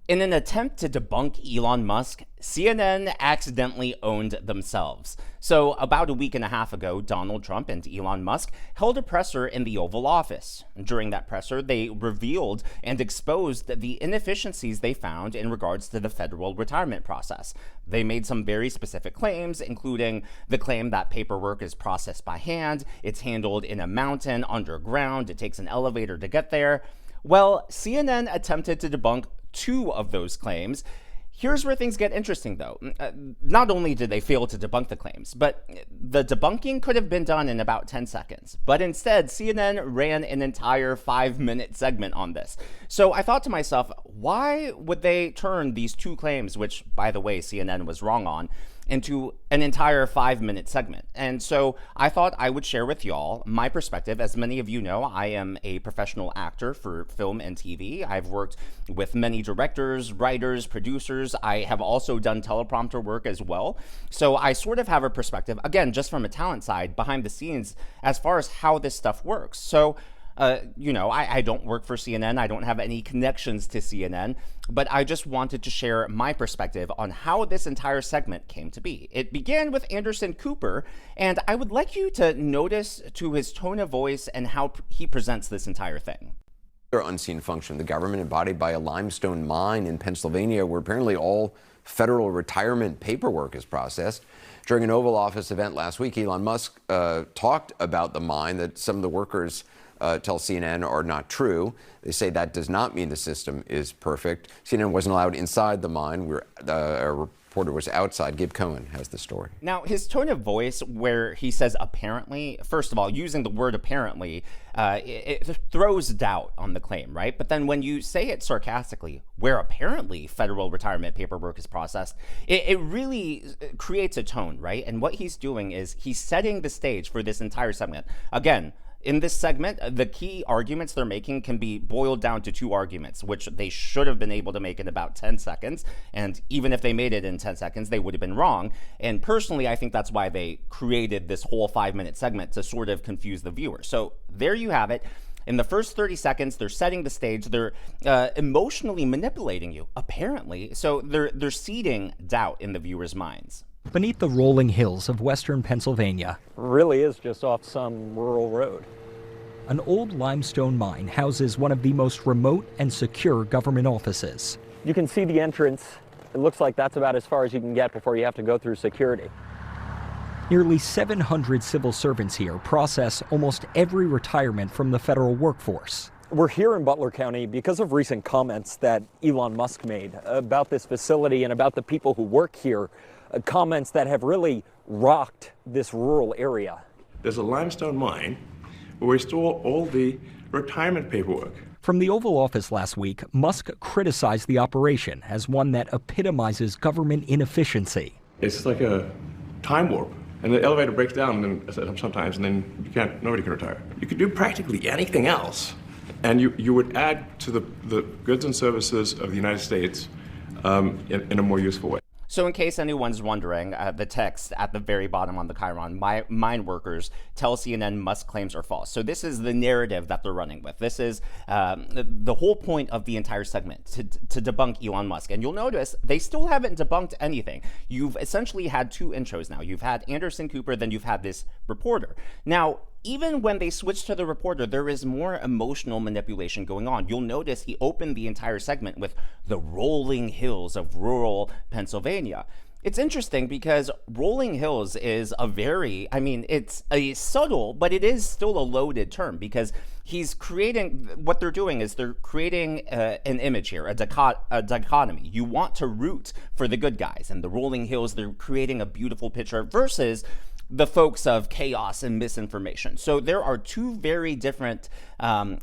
In an attempt to debunk Elon Musk, CNN accidentally owned themselves. So, about a week and a half ago, Donald Trump and Elon Musk held a presser in the Oval Office. During that presser, they revealed and exposed the inefficiencies they found in regards to the federal retirement process. They made some very specific claims, including the claim that paperwork is processed by hand, it's handled in a mountain underground, it takes an elevator to get there. Well, CNN attempted to debunk two of those claims. Here's where things get interesting, though. Not only did they fail to debunk the claims, but the debunking could have been done in about 10 seconds. But instead, CNN ran an entire 5-minute segment on this. So I thought to myself, why would they turn these two claims, which, by the way, CNN was wrong on, into an entire 5-minute segment? And so I thought I would share with y'all my perspective. As many of you know, I am a professional actor for film and TV. I've worked with many directors, writers, producers. I have also done teleprompter work as well. So I sort of have a perspective, again, just from a talent side, behind the scenes, as far as how this stuff works. So I don't work for CNN. I don't have any connections to CNN, but I just wanted to share my perspective on how this entire segment came to be. It began with Anderson Cooper, and I would like you to notice to his tone of voice and how he presents this entire thing. Unseen function of the government embodied by a limestone mine in Pennsylvania, where apparently all federal retirement paperwork is processed. During an Oval Office event last week, Elon Musk talked about the mine that some of the workers tell CNN are not true. They say that does not mean the system is perfect. CNN wasn't allowed inside the mine. A reporter was outside. Gib Cohen has the story. Now, his tone of voice where he says apparently, first of all, using the word apparently, it throws doubt on the claim, right? But then when you say it sarcastically, where apparently federal retirement paperwork is processed, it really creates a tone, right? And what he's doing is he's setting the stage for this entire segment. Again, in this segment, the key arguments they're making can be boiled down to two arguments, which they should have been able to make in about 10 seconds. And even if they made it in 10 seconds, they would have been wrong. And personally, I think that's why they created this whole 5-minute segment, to sort of confuse the viewer. So there you have it. In the first 30 seconds, they're setting the stage. They're emotionally manipulating you, apparently. So they're seeding doubt in the viewers' minds. Beneath the rolling hills of western Pennsylvania, really is just off some rural road. An old limestone mine houses one of the most remote and secure government offices. You can see the entrance. It looks like that's about as far as you can get before you have to go through security. Nearly 700 civil servants here process almost every retirement from the federal workforce. We're here in Butler County because of recent comments that Elon Musk made about this facility and about the people who work here. Comments that have really rocked this rural area. There's a limestone mine where we store all the retirement paperwork. From the Oval Office last week, Musk criticized the operation as one that epitomizes government inefficiency. It's like a time warp, and the elevator breaks down sometimes, and then nobody can retire. You could do practically anything else, and you would add to the goods and services of the United States in a more useful way. So in case anyone's wondering, the text at the very bottom on the Chiron, mine workers tell CNN Musk claims are false. So this is the narrative that they're running with. This is the whole point of the entire segment, to debunk Elon Musk. And you'll notice they still haven't debunked anything. You've essentially had two intros now. You've had Anderson Cooper, then you've had this reporter. Now, even when they switch to the reporter, there is more emotional manipulation going on. You'll notice he opened the entire segment with the rolling hills of rural Pennsylvania. It's interesting because rolling hills is it's a subtle, but it is still a loaded term, because what they're doing is they're creating an image here, a dichotomy. You want to root for the good guys, and the rolling hills, they're creating a beautiful picture versus the folks of chaos and misinformation. So there are two very different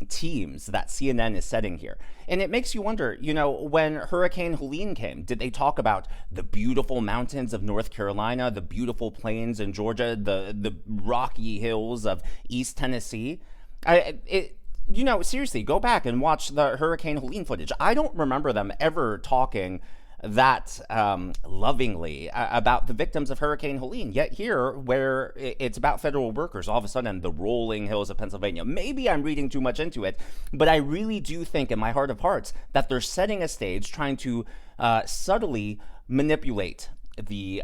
teams that CNN is setting here. And it makes you wonder, when Hurricane Helene came, did they talk about the beautiful mountains of North Carolina, the beautiful plains in Georgia, the rocky hills of East Tennessee? Seriously, go back and watch the Hurricane Helene footage. I don't remember them ever talking that lovingly about the victims of Hurricane Helene. Yet here, where it's about federal workers, all of a sudden the rolling hills of Pennsylvania. Maybe I'm reading too much into it, but I really do think in my heart of hearts that they're setting a stage, trying to subtly manipulate the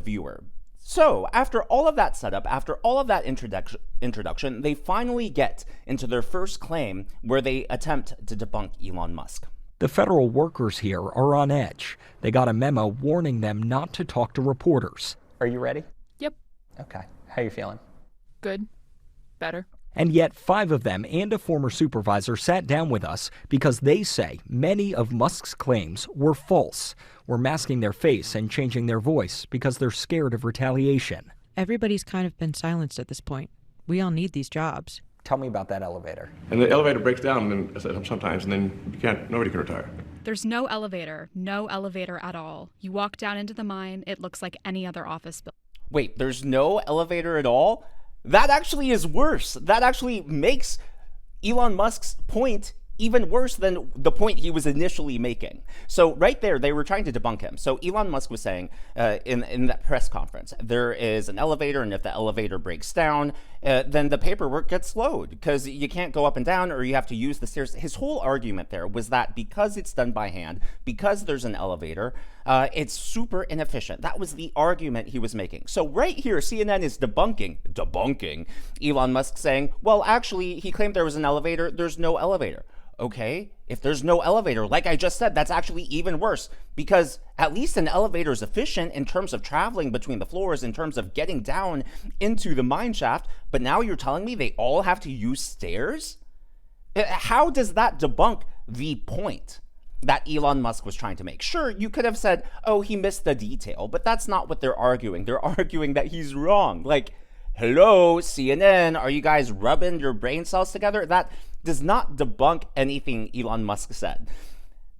viewer. So, after all of that setup, after all of that introduction, they finally get into their first claim where they attempt to debunk Elon Musk. The federal workers here are on edge. They got a memo warning them not to talk to reporters. Are you ready? Yep. Okay. How you feeling? Good. Better. And yet 5 of them and a former supervisor sat down with us because they say many of Musk's claims were false. Were masking their face and changing their voice because they're scared of retaliation. Everybody's kind of been silenced at this point. We all need these jobs. Tell me about that elevator. And the elevator breaks down and then sometimes, and then nobody can retire. There's no elevator at all. You walk down into the mine, it looks like any other office building. Wait, there's no elevator at all? That actually is worse. That actually makes Elon Musk's point even worse than the point he was initially making. So right there, they were trying to debunk him. So Elon Musk was saying in that press conference, there is an elevator, and if the elevator breaks down, then the paperwork gets slowed because you can't go up and down, or you have to use the stairs. His whole argument there was that because it's done by hand, because there's an elevator, it's super inefficient. That was the argument he was making. So right here, CNN is debunking Elon Musk, saying, well, actually, he claimed there was an elevator. There's no elevator. Okay, if there's no elevator, like I just said, that's actually even worse, because at least an elevator is efficient in terms of traveling between the floors, in terms of getting down into the mine shaft. But now you're telling me they all have to use stairs? How does that debunk the point that Elon Musk was trying to make? Sure, you could have said, oh, he missed the detail, but that's not what they're arguing. They're arguing that he's wrong. Like, hello, CNN, are you guys rubbing your brain cells together? That does not debunk anything Elon Musk said.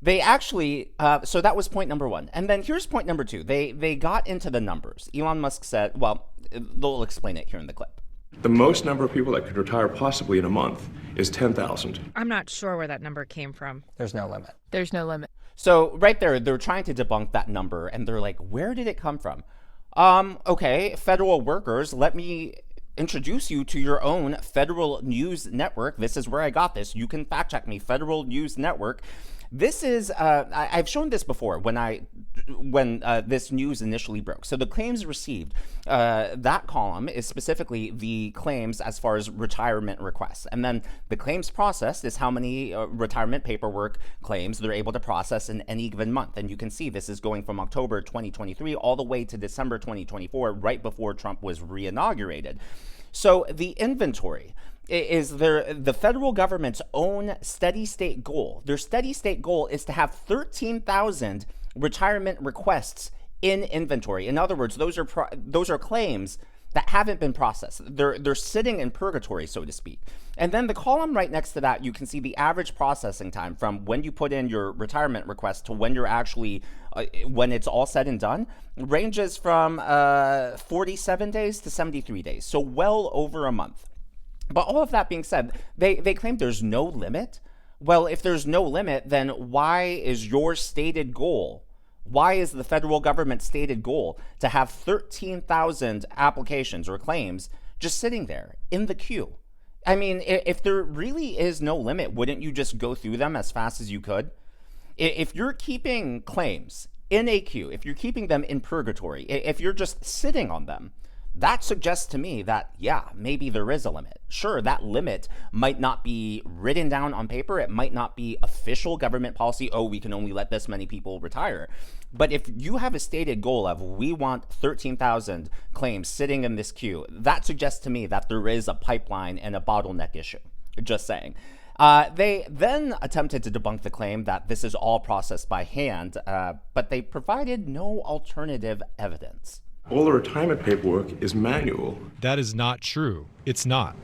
They actually, so that was point number 1. And then here's point number 2. They got into the numbers. Elon Musk said, well, they'll explain it here in the clip. The most number of people that could retire possibly in a month is 10,000. I'm not sure where that number came from. There's no limit. There's no limit. So right there, they're trying to debunk that number, and they're like, where did it come from? Okay, federal workers, let me introduce you to your own Federal News Network. This is where I got this. You can fact check me. Federal News Network. This is, I've shown this before when this news initially broke. So the claims received, that column is specifically the claims as far as retirement requests. And then the claims processed is how many retirement paperwork claims they're able to process in any given month. And you can see this is going from October 2023 all the way to December 2024, right before Trump was re-inaugurated. So the inventory is the federal government's own steady state goal. Their steady state goal is to have 13,000 retirement requests in inventory. In other words, those are claims that haven't been processed. They're sitting in purgatory, so to speak. And then the column right next to that, you can see the average processing time from when you put in your retirement request to when you're actually when it's all said and done, ranges from 47 days to 73 days. So well over a month. But all of that being said, they claim there's no limit. Well, if there's no limit, then why is your stated goal, why is the federal government's stated goal to have 13,000 applications or claims just sitting there in the queue? I mean, if there really is no limit, wouldn't you just go through them as fast as you could? If you're keeping claims in a queue, if you're keeping them in purgatory, if you're just sitting on them, that suggests to me that, yeah, maybe there is a limit. Sure, that limit might not be written down on paper. It might not be official government policy. Oh, we can only let this many people retire. But if you have a stated goal of we want 13,000 claims sitting in this queue, that suggests to me that there is a pipeline and a bottleneck issue. Just saying. They then attempted to debunk the claim that this is all processed by hand, but they provided no alternative evidence. All the retirement paperwork is manual. That is not true. It's not.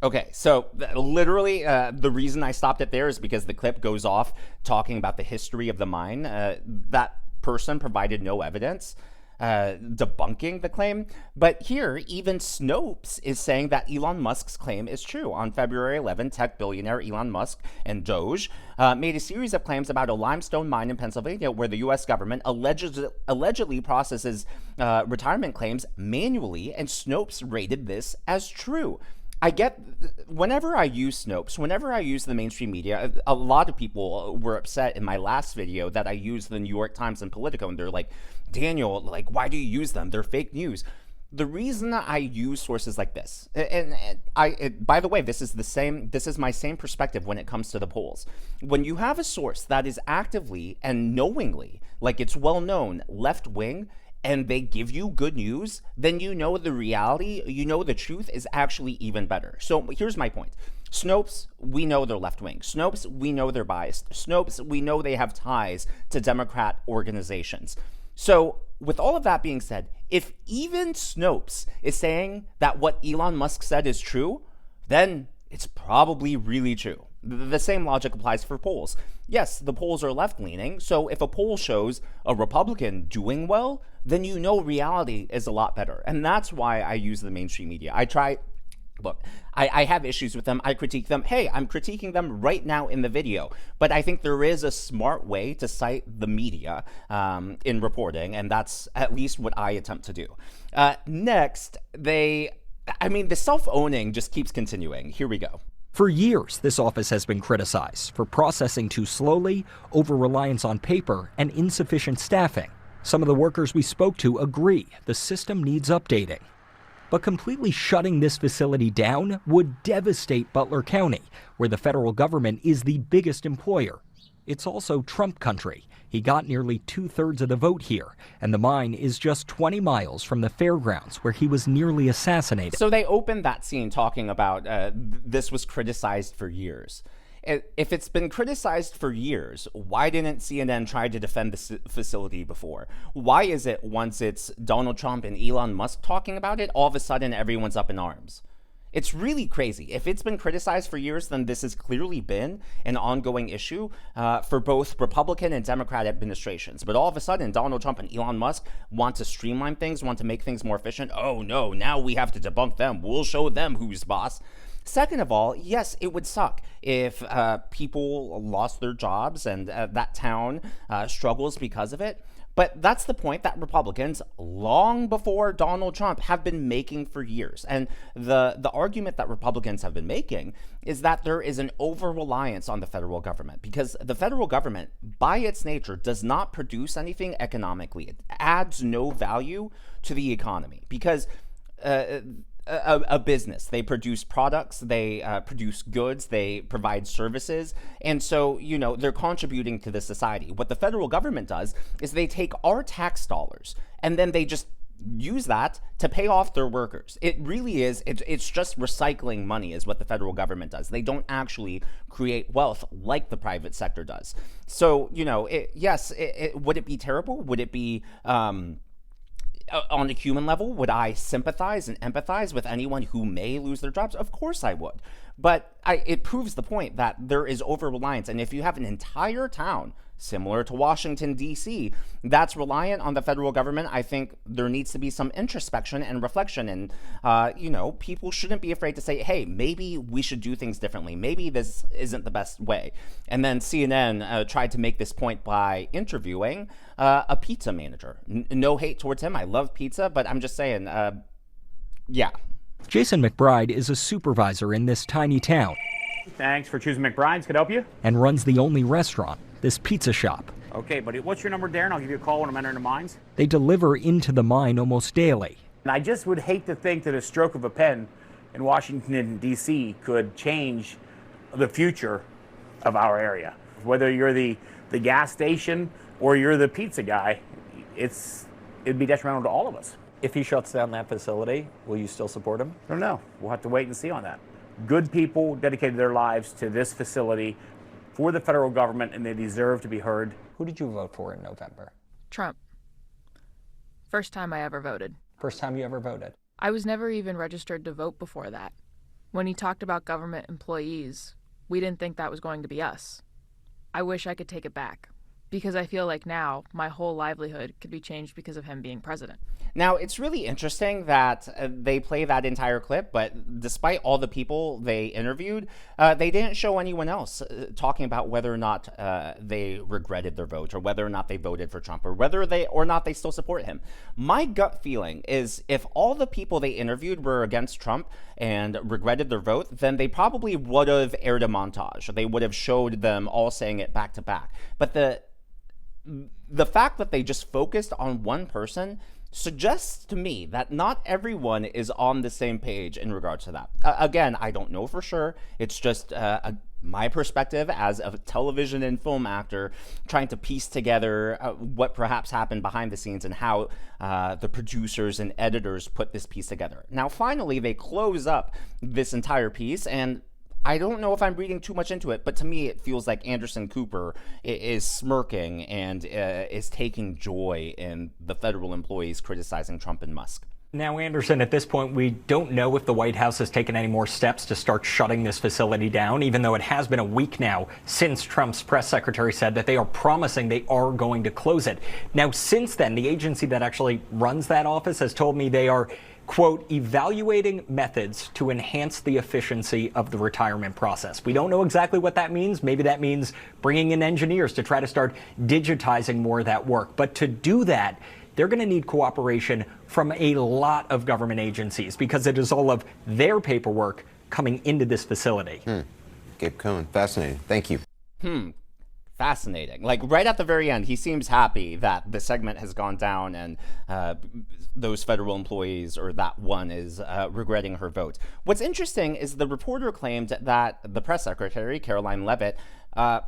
Okay, so literally the reason I stopped it there is because the clip goes off talking about the history of the mine. That person provided no evidence. debunking the claim. But here, even Snopes is saying that Elon Musk's claim is true. On February 11, tech billionaire Elon Musk and Doge made a series of claims about a limestone mine in Pennsylvania where the U.S. government allegedly processes retirement claims manually, and Snopes rated this as true. I get, whenever I use Snopes, whenever I use the mainstream media, a lot of people were upset in my last video that I used the New York Times and Politico, and they're like, Daniel, like, why do you use them? They're fake news. The reason I use sources like this, and by the way, this is my same perspective when it comes to the polls. When you have a source that is actively and knowingly, like it's well known, left wing, and they give you good news, then you know the reality, you know the truth is actually even better. So here's my point. Snopes, we know they're left-wing. Snopes, we know they're biased. Snopes, we know they have ties to Democrat organizations. So with all of that being said, if even Snopes is saying that what Elon Musk said is true, then it's probably really true. The same logic applies for polls. Yes, the polls are left-leaning, so if a poll shows a Republican doing well, then you know reality is a lot better. And that's why I use the mainstream media. I have issues with them. I critique them. Hey, I'm critiquing them right now in the video. But I think there is a smart way to cite the media in reporting, and that's at least what I attempt to do. Next, the self-owning just keeps continuing. Here we go. For years, this office has been criticized for processing too slowly, over-reliance on paper, and insufficient staffing. Some of the workers we spoke to agree the system needs updating. But completely shutting this facility down would devastate Butler County, where the federal government is the biggest employer. It's also Trump country. He got nearly 2/3 of the vote here, and the mine is just 20 miles from the fairgrounds where he was nearly assassinated. So they opened that scene talking about this was criticized for years. If it's been criticized for years, why didn't CNN try to defend this facility before? Why is it once it's Donald Trump and Elon Musk talking about it, all of a sudden everyone's up in arms? It's really crazy. If it's been criticized for years, then this has clearly been an ongoing issue for both Republican and Democrat administrations. But all of a sudden, Donald Trump and Elon Musk want to streamline things, want to make things more efficient. Oh no, now we have to debunk them. We'll show them who's boss. Second of all, yes, it would suck if people lost their jobs and that town struggles because of it. But that's the point that Republicans, long before Donald Trump, have been making for years. And the argument that Republicans have been making is that there is an over-reliance on the federal government, because the federal government, by its nature, does not produce anything economically. It adds no value to the economy, because a business, they produce products, they produce goods, they provide services, and so, you know, they're contributing to the society. What the federal government does is they take our tax dollars and then they just use that to pay off their workers. It really is, it's just recycling money is what the federal government does. They don't actually create wealth like the private sector does. So, you know, would it be terrible? Would it be on a human level, would I sympathize and empathize with anyone who may lose their jobs? Of course I would. But it proves the point that there is over-reliance. And if you have an entire town, similar to Washington, D.C., that's reliant on the federal government, I think there needs to be some introspection and reflection. And, you know, people shouldn't be afraid to say, hey, maybe we should do things differently. Maybe this isn't the best way. And then CNN tried to make this point by interviewing a pizza manager. No hate towards him. I love pizza, but I'm just saying, yeah. Jason McBride is a supervisor in this tiny town. Thanks for choosing McBride's. Could I help you? And runs the only restaurant, this pizza shop. Okay, buddy. What's your number, Darren? I'll give you a call when I'm entering the mines. They deliver into the mine almost daily. And I just would hate to think that a stroke of a pen in Washington, D.C. could change the future of our area. Whether you're the gas station or you're the pizza guy, it'd be detrimental to all of us. If he shuts down that facility, will you still support him? I don't know. We'll have to wait and see on that. Good people dedicated their lives to this facility for the federal government, and they deserve to be heard. Who did you vote for in November? Trump. First time I ever voted. First time you ever voted? I was never even registered to vote before that. When he talked about government employees, we didn't think that was going to be us. I wish I could take it back. because I feel like now my whole livelihood could be changed because of him being president. Now, it's really interesting that they play that entire clip, but despite all the people they interviewed, they didn't show anyone else talking about whether or not they regretted their vote, or whether or not they voted for Trump, or whether or not they still support him. My gut feeling is if all the people they interviewed were against Trump and regretted their vote, then they probably would have aired a montage. They would have showed them all saying it back to back. But the fact that they just focused on one person suggests to me that not everyone is on the same page in regards to that. Again, I don't know for sure. It's just my perspective as a television and film actor trying to piece together what perhaps happened behind the scenes and how the producers and editors put this piece together. Now, finally, they close up this entire piece, and I don't know if I'm reading too much into it, but to me it feels like Anderson Cooper is smirking and is taking joy in the federal employees criticizing Trump and Musk. Now, Anderson, at this point, we don't know if the White House has taken any more steps to start shutting this facility down, even though it has been a week now since Trump's press secretary said that they are promising they are going to close it. Now, since then, the agency that actually runs that office has told me they are, quote, evaluating methods to enhance the efficiency of the retirement process. We don't know exactly what that means. Maybe that means bringing in engineers to try to start digitizing more of that work. But to do that, they're going to need cooperation from a lot of government agencies because it is all of their paperwork coming into this facility. Gabe Cohen, fascinating. Thank you. Fascinating. Like right at the very end, he seems happy that the segment has gone down and those federal employees, or that one, is regretting her vote. What's interesting is the reporter claimed that the press secretary, Karoline Leavitt,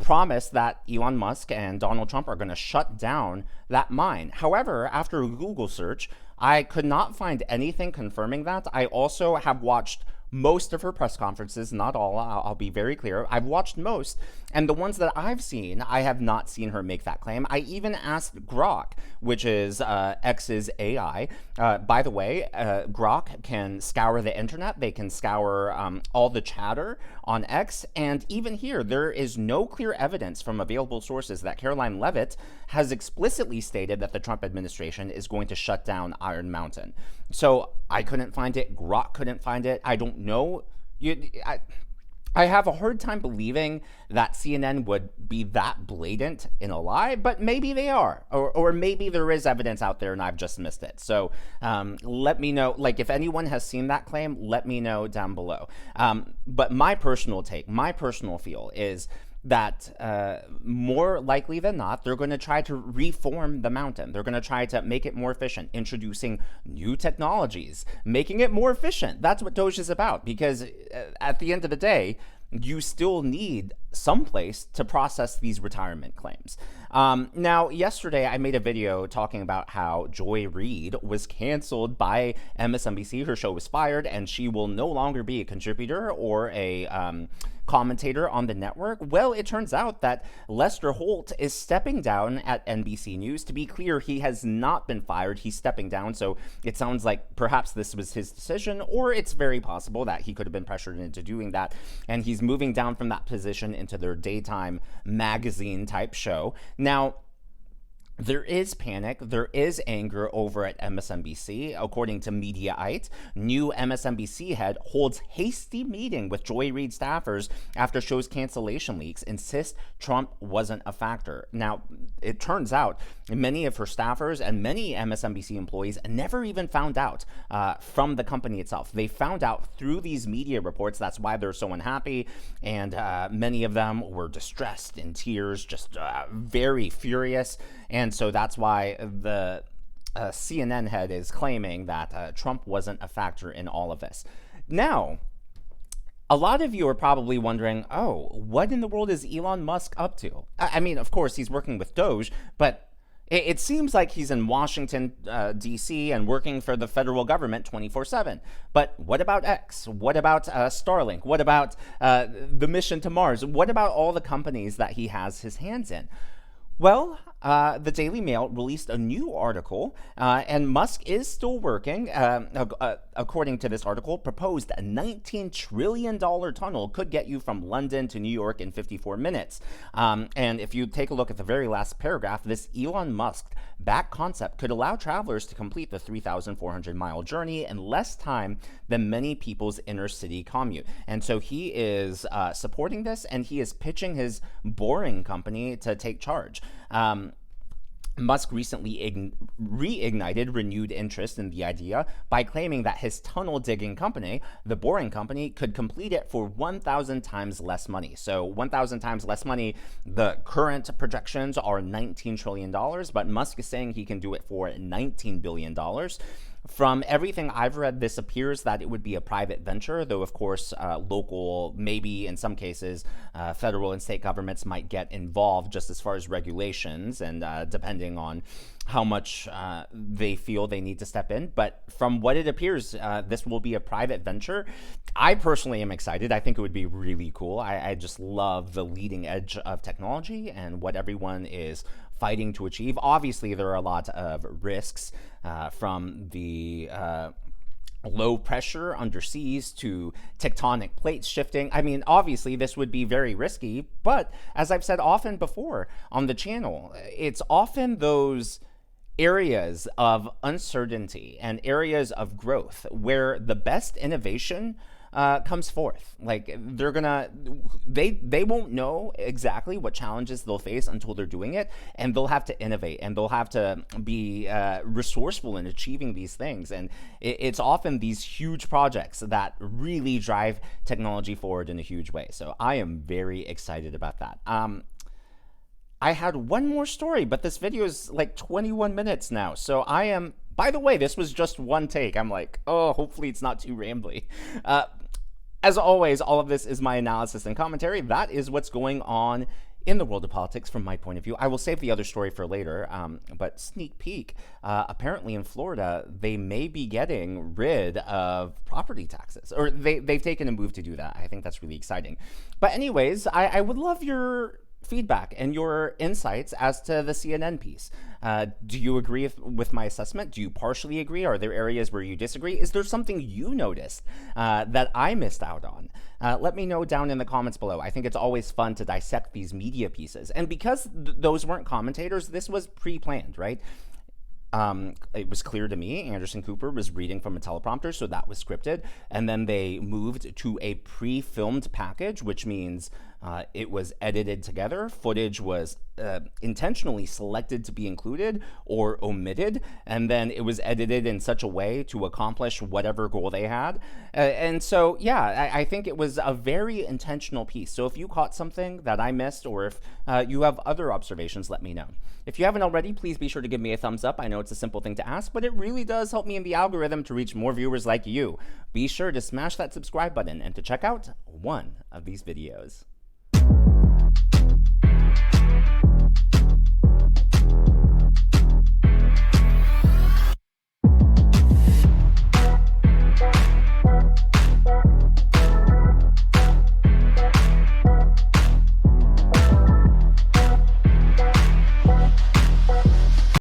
promised that Elon Musk and Donald Trump are going to shut down that mine. However, after a Google search, I could not find anything confirming that. I also have watched most of her press conferences, not all, I'll be very clear. I've watched most, and the ones that I've seen, I have not seen her make that claim. I even asked Grok, which is X's AI. By the way, Grok can scour the internet. They can scour all the chatter on X, and even here, there is no clear evidence from available sources that Karoline Leavitt has explicitly stated that the Trump administration is going to shut down Iron Mountain. So I couldn't find it. Grok couldn't find it. I don't know. I have a hard time believing that CNN would be that blatant in a lie, but maybe they are, or maybe there is evidence out there and I've just missed it. So let me know, like if anyone has seen that claim, let me know down below. But my personal take, my personal feel is that more likely than not, they're going to try to reform the mountain. They're going to try to make it more efficient, introducing new technologies, making it more efficient. That's what Doge is about, because at the end of the day, you still need some place to process these retirement claims. Now, yesterday I made a video talking about how Joy Reid was canceled by MSNBC. Her show was fired, and she will no longer be a contributor or a commentator on the network. Well, it turns out that Lester Holt is stepping down at NBC News. To be clear, he has not been fired. He's stepping down, so it sounds like perhaps this was his decision, or it's very possible that he could have been pressured into doing that, and he's moving down from that position into their daytime magazine type show. Now, there is panic, there is anger over at MSNBC. According to Mediaite, new MSNBC head holds hasty meeting with Joy Reid staffers after show's cancellation leaks insist Trump wasn't a factor. Now, it turns out many of her staffers and many MSNBC employees never even found out from the company itself. They found out through these media reports. That's why they're so unhappy, and many of them were distressed, in tears, just very furious. And so that's why the CNN head is claiming that Trump wasn't a factor in all of this. Now, a lot of you are probably wondering, oh, what in the world is Elon Musk up to? I mean, of course, he's working with Doge, but it seems like he's in Washington, D.C. and working for the federal government 24/7. But what about X? What about Starlink? What about the mission to Mars? What about all the companies that he has his hands in? Well, the Daily Mail released a new article, and Musk is still working. According to this article, proposed a $19 trillion tunnel could get you from London to New York in 54 minutes. And if you take a look at the very last paragraph, this Elon Musk-backed concept could allow travelers to complete the 3,400-mile journey in less time than many people's inner-city commute. And so he is supporting this, and he is pitching his Boring Company to take charge. Musk recently reignited renewed interest in the idea by claiming that his tunnel digging company, the Boring Company, could complete it for 1,000 times less money. So 1,000 times less money. The current projections are $19 trillion, but Musk is saying he can do it for $19 billion. From everything I've read, this appears that it would be a private venture, though, of course, local, maybe in some cases, federal and state governments might get involved just as far as regulations and depending on how much they feel they need to step in. But from what it appears, this will be a private venture. I personally am excited. I think it would be really cool. I just love the leading edge of technology and what everyone is fighting to achieve. Obviously, there are a lot of risks from the low pressure underseas to tectonic plates shifting. I mean, obviously, this would be very risky, but as I've said often before on the channel, it's often those areas of uncertainty and areas of growth where the best innovation comes forth. Like they won't know exactly what challenges they'll face until they're doing it, and they'll have to innovate and they'll have to be resourceful in achieving these things. And it's often these huge projects that really drive technology forward in a huge way. So I am very excited about that. I had one more story, but this video is like 21 minutes now. So I am, by the way, this was just one take. I'm like, oh, hopefully it's not too rambly. As always, all of this is my analysis and commentary. That is what's going on in the world of politics from my point of view. I will save the other story for later, but sneak peek, apparently in Florida, they may be getting rid of property taxes, or they've taken a move to do that. I think that's really exciting. But anyways, I would love your feedback and your insights as to the CNN piece. Do you agree with my assessment? Do you partially agree? Are there areas where you disagree? Is there something you noticed that I missed out on? Let me know down in the comments below. I think it's always fun to dissect these media pieces. And because those weren't commentators, this was pre-planned, right? It was clear to me Anderson Cooper was reading from a teleprompter, so that was scripted. And then they moved to a pre-filmed package, which means it was edited together. Footage was intentionally selected to be included or omitted, and then it was edited in such a way to accomplish whatever goal they had. And so, yeah, I think it was a very intentional piece. So if you caught something that I missed, or if you have other observations, let me know. If you haven't already, please be sure to give me a thumbs up. I know it's a simple thing to ask, but it really does help me in the algorithm to reach more viewers like you. Be sure to smash that subscribe button and to check out one of these videos.